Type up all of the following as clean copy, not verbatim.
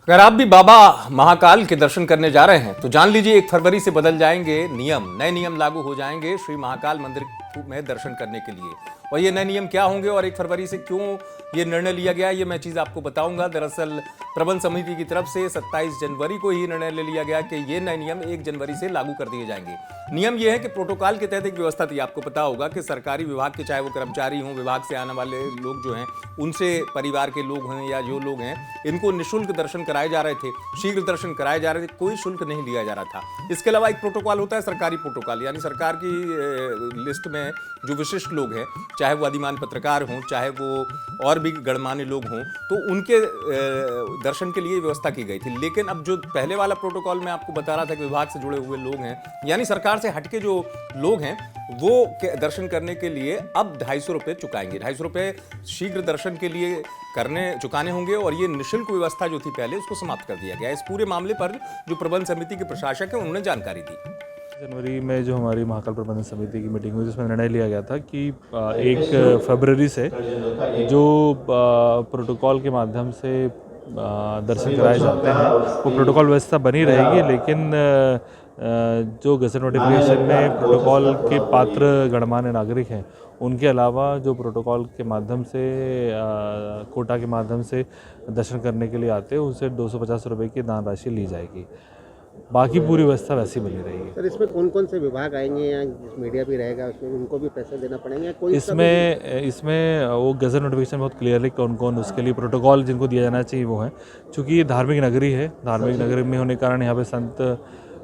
अगर आप भी बाबा महाकाल के दर्शन करने जा रहे हैं तो जान लीजिए 1 फरवरी से बदल जाएंगे नियम, नए नियम लागू हो जाएंगे श्री महाकाल मंदिर में दर्शन करने के लिए। और ये नए नियम क्या होंगे और 1 फरवरी से क्यों ये निर्णय लिया गया, ये मैं चीज़ आपको बताऊंगा। दरअसल प्रबंध समिति की तरफ से 27 जनवरी को ही निर्णय ले लिया गया कि ये नए नियम 1 जनवरी से लागू कर दिए जाएंगे। नियम ये है कि प्रोटोकॉल के तहत एक व्यवस्था थी, आपको पता होगा कि सरकारी विभाग के चाहे वो कर्मचारी हों, विभाग से आने वाले लोग जो हैं, उनसे परिवार के लोग हैं या जो लोग हैं, इनको निःशुल्क दर्शन कराए जा रहे थे, शीघ्र दर्शन कराए जा रहे थे, कोई शुल्क नहीं लिया जा रहा था। इसके अलावा एक प्रोटोकॉल होता है सरकारी प्रोटोकॉल, यानी सरकार की लिस्ट में जो विशिष्ट लोग हैं, चाहे वो अधिमान्य पत्रकार हों, चाहे वो और भी गणमान्य लोग हों, तो उनके दर्शन के लिए व्यवस्था की गई थी। लेकिन अब जो पहले वाला प्रोटोकॉल मैं आपको बता रहा था कि विभाग से जुड़े हुए लोग हैं, यानी सरकार से हटके जो लोग हैं, वो दर्शन करने के लिए अब 250 रुपये चुकाएंगे। 250 रुपये शीघ्र दर्शन के लिए चुकाने होंगे और ये निःशुल्क व्यवस्था जो थी पहले, उसको समाप्त कर दिया गया। इस पूरे मामले पर जो प्रबंध समिति के प्रशासक हैं, उन्होंने जानकारी दी। जनवरी में जो हमारी महाकाल प्रबंधन समिति की मीटिंग हुई, जिसमें निर्णय लिया गया था कि 1 फरवरी से जो प्रोटोकॉल के माध्यम से दर्शन कराए जाते हैं वो प्रोटोकॉल व्यवस्था बनी रहेगी, लेकिन जो गजट नोटिफिकेशन में प्रोटोकॉल के पात्र गणमान्य नागरिक हैं, उनके अलावा जो प्रोटोकॉल के माध्यम से कोटा के माध्यम से दर्शन करने के लिए आते हैं, उनसे 250 रुपये की दान राशि ली जाएगी। बाकी पूरी व्यवस्था वैसी बनी रहेगी। सर, इसमें कौन कौन से विभाग आएंगे या मीडिया भी रहेगा, उसमें उनको भी पैसे देना पड़ेंगे? कोई इसमें वो गजट नोटिफिकेशन बहुत क्लियरली कौन कौन उसके लिए प्रोटोकॉल जिनको दिया जाना चाहिए वो है। चूँकि ये धार्मिक नगरी है, धार्मिक नगरी में होने के कारण यहाँ पे संत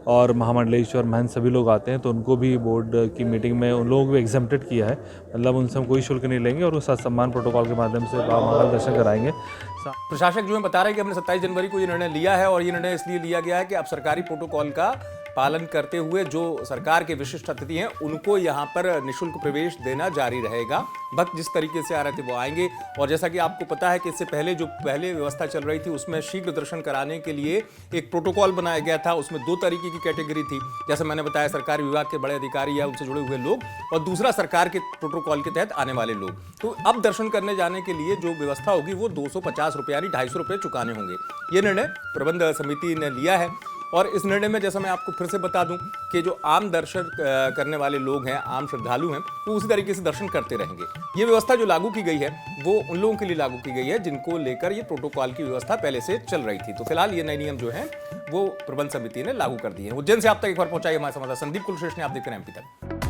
और महामंडलेश्वर महंत सभी लोग आते हैं, तो उनको भी बोर्ड की मीटिंग में उन लोगों को एग्जेम्प्टेड किया है, मतलब उनसे हम कोई शुल्क नहीं लेंगे और उस सम्मान प्रोटोकॉल के माध्यम से बाबा महाकाल दर्शन कराएंगे। प्रशासक जो है बता रहे हैं कि हमने 27 जनवरी को ये निर्णय लिया है और ये निर्णय इसलिए लिया गया है कि अब सरकारी प्रोटोकॉल का पालन करते हुए जो सरकार के विशिष्ट अतिथि हैं, उनको यहाँ पर निःशुल्क प्रवेश देना जारी रहेगा। भक्त जिस तरीके से आ रहे थे वो आएंगे। और जैसा कि आपको पता है कि इससे पहले जो व्यवस्था चल रही थी, उसमें शीघ्र दर्शन कराने के लिए एक प्रोटोकॉल बनाया गया था। उसमें 2 तरीके की कैटेगरी थी, जैसे मैंने बताया, सरकारी विभाग के बड़े अधिकारी या उनसे जुड़े हुए लोग, और दूसरा सरकार के प्रोटोकॉल के तहत आने वाले लोग। तो अब दर्शन करने जाने के लिए जो व्यवस्था होगी वो 250 रुपये यानी 250 रुपये चुकाने होंगे। ये निर्णय प्रबंध समिति ने लिया है। और इस निर्णय में, जैसा मैं आपको फिर से बता दूं, कि जो आम दर्शन करने वाले लोग हैं, आम श्रद्धालु हैं, वो उसी तरीके से दर्शन करते रहेंगे। ये व्यवस्था जो लागू की गई है वो उन लोगों के लिए लागू की गई है जिनको लेकर ये प्रोटोकॉल की व्यवस्था पहले से चल रही थी। तो फिलहाल ये नए नियम जो हैं वो प्रबंध समिति ने लागू कर दिए हैं। उज्जैन से आप तक एक बार पहुंचाई हमारे संवाददाता संदीप कुलश्रेष्ठ ने। आप देखते हैं एमपी तक।